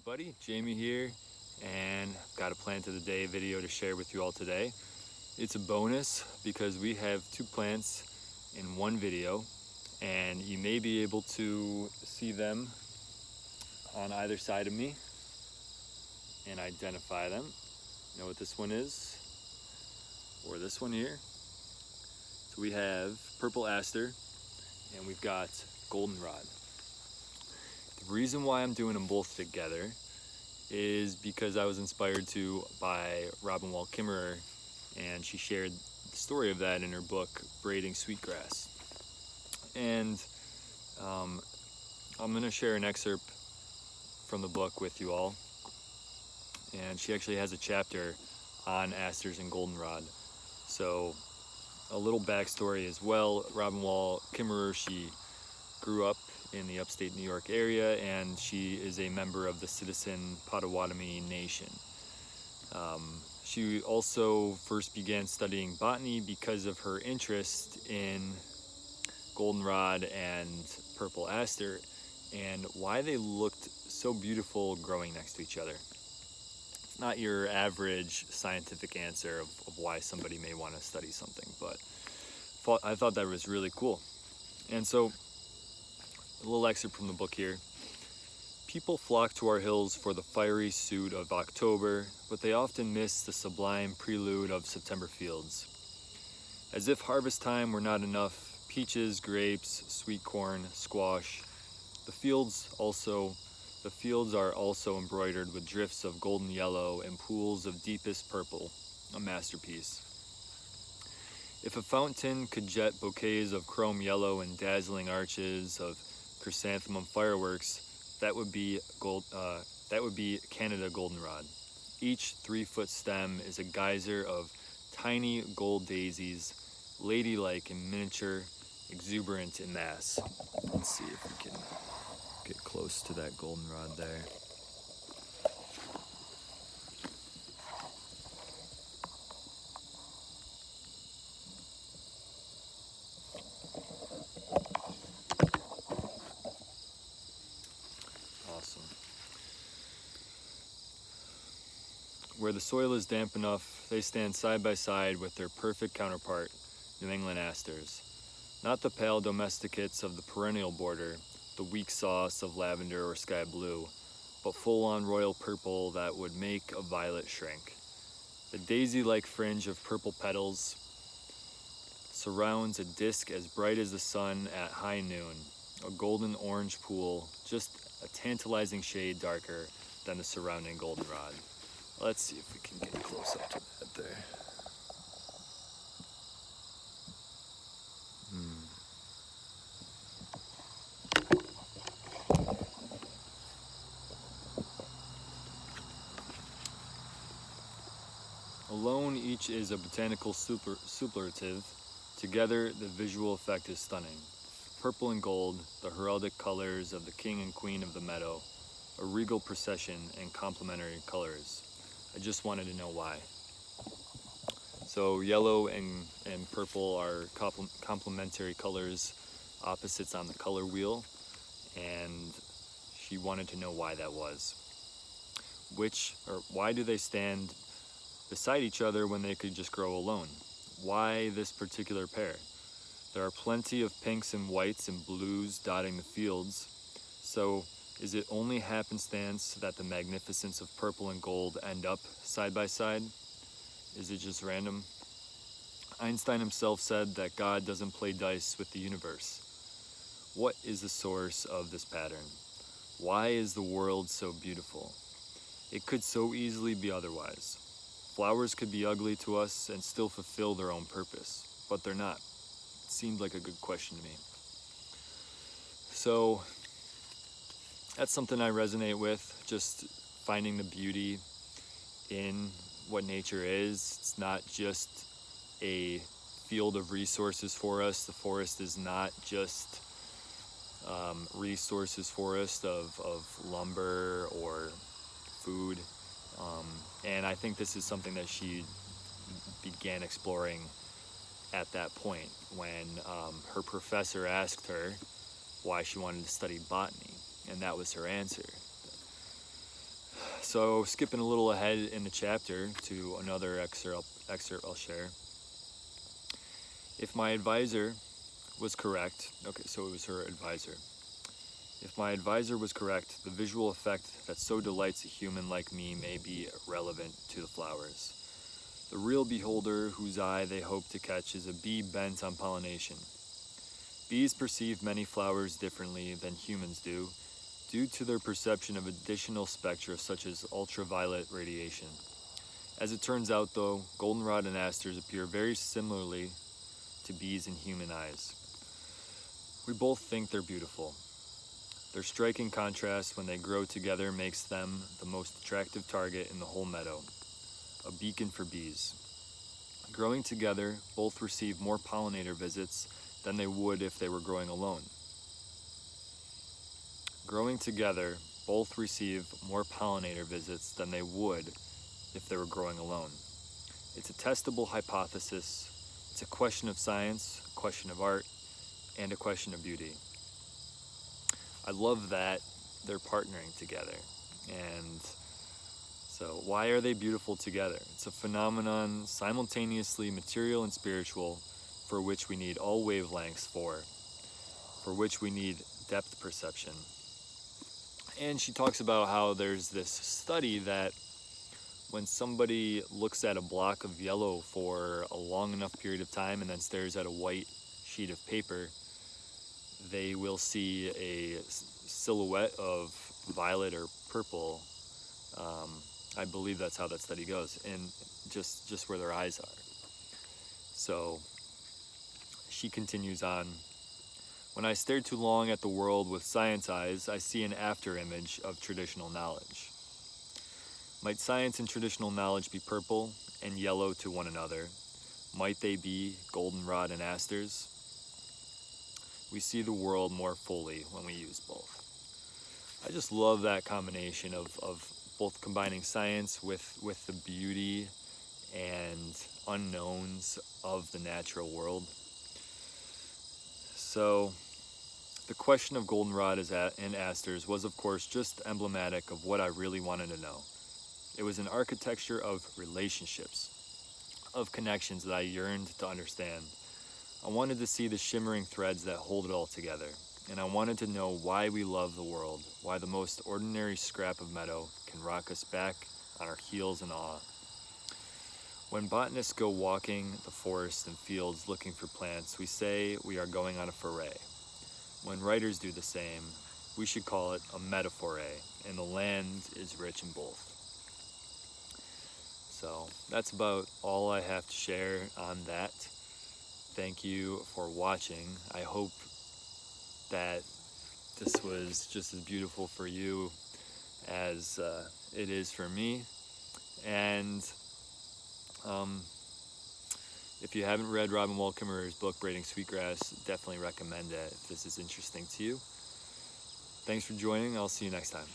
everybody, Jamie here, and got a plant of the day video to share with you all today. It's a bonus because we have two plants in one video, and you may be able to see them on either side of me and identify them. You know what this one is, or this one here. So we have purple aster, and we've got goldenrod. The reason why I'm doing them both together is because I was inspired to by Robin Wall Kimmerer, and she shared the story of that in her book, Braiding Sweetgrass. And I'm going to share an excerpt from the book with you all. And she actually has a chapter on asters and goldenrod. So a little backstory as well. Robin Wall Kimmerer, she grew up in the upstate New York area, and she is a member of the Citizen Potawatomi Nation. She also first began studying botany because of her interest in goldenrod and purple aster and why they looked so beautiful growing next to each other. It's not your average scientific answer of why somebody may want to study something, but I thought that was really cool. And so a little excerpt from the book here. People flock to our hills for the fiery suit of October, but they often miss the sublime prelude of September fields. As if harvest time were not enough, peaches, grapes, sweet corn, squash. The fields are also embroidered with drifts of golden yellow and pools of deepest purple, a masterpiece. If a fountain could jet bouquets of chrome yellow and dazzling arches of chrysanthemum fireworks, that would be Canada goldenrod. Each 3-foot stem is a geyser of tiny gold daisies, ladylike in miniature, exuberant in mass. Let's see if we can get close to that goldenrod there. Awesome. Where the soil is damp enough, they stand side by side with their perfect counterpart, New England asters. Not the pale domesticates of the perennial border, the weak sauce of lavender or sky blue, but full-on royal purple that would make a violet shrink. The daisy-like fringe of purple petals surrounds a disc as bright as the sun at high noon, a golden orange pool, just a tantalizing shade darker than the surrounding goldenrod. Let's see if we can get close up to that there. Alone, each is a botanical superlative. Together, the visual effect is stunning. Purple and gold, the heraldic colors of the king and queen of the meadow, a regal procession and complementary colors. I just wanted to know why. So yellow and purple are complementary colors, opposites on the color wheel, and she wanted to know why that was. Why do they stand beside each other when they could just grow alone? Why this particular pair? There are plenty of pinks and whites and blues dotting the fields, so is it only happenstance that the magnificence of purple and gold end up side by side? Is it just random? Einstein himself said that God doesn't play dice with the universe. What is the source of this pattern? Why is the world so beautiful? It could so easily be otherwise. Flowers could be ugly to us and still fulfill their own purpose, but they're not. It seemed like a good question to me. So that's something I resonate with, just finding the beauty in what nature is. It's not just a field of resources for us. The forest is not just resources for us of lumber or food. And I think this is something that she began exploring at that point when her professor asked her why she wanted to study botany, and that was her answer. So skipping a little ahead in the chapter to another excerpt I'll share. If my advisor was correct, okay, so it was her advisor. If my advisor was correct, the visual effect that so delights a human like me may be relevant to the flowers. The real beholder whose eye they hope to catch is a bee bent on pollination. Bees perceive many flowers differently than humans do, due to their perception of additional spectra such as ultraviolet radiation. As it turns out though, goldenrod and asters appear very similarly to bees in human eyes. We both think they're beautiful. Their striking contrast when they grow together makes them the most attractive target in the whole meadow, a beacon for bees. Growing together, both receive more pollinator visits than they would if they were growing alone. Growing together, both receive more pollinator visits than they would if they were growing alone. It's a testable hypothesis. It's a question of science, a question of art, and a question of beauty. I love that they're partnering together. And so why are they beautiful together? It's a phenomenon simultaneously material and spiritual, for which we need all wavelengths for which we need depth perception. And she talks about how there's this study that when somebody looks at a block of yellow for a long enough period of time and then stares at a white sheet of paper, they will see a silhouette of violet or purple. I believe that's how that study goes, and just where their eyes are. So she continues on. When I stare too long at the world with science eyes, I see an after image of traditional knowledge. Might science and traditional knowledge be purple and yellow to one another? Might they be goldenrod and asters? We see the world more fully when we use both. I just love that combination of both combining science with the beauty and unknowns of the natural world. So the question of goldenrod and asters was, of course, just emblematic of what I really wanted to know. It was an architecture of relationships, of connections that I yearned to understand. I wanted to see the shimmering threads that hold it all together, and I wanted to know why we love the world, why the most ordinary scrap of meadow can rock us back on our heels in awe. When botanists go walking the forest and fields looking for plants, we say we are going on a foray. When writers do the same, we should call it a metaphore, and the land is rich in both. So that's about all I have to share on that. Thank you for watching. I hope that this was just as beautiful for you as it is for me. And if you haven't read Robin Wall Kimmerer's book, Braiding Sweetgrass, definitely recommend it if this is interesting to you. Thanks for joining. I'll see you next time.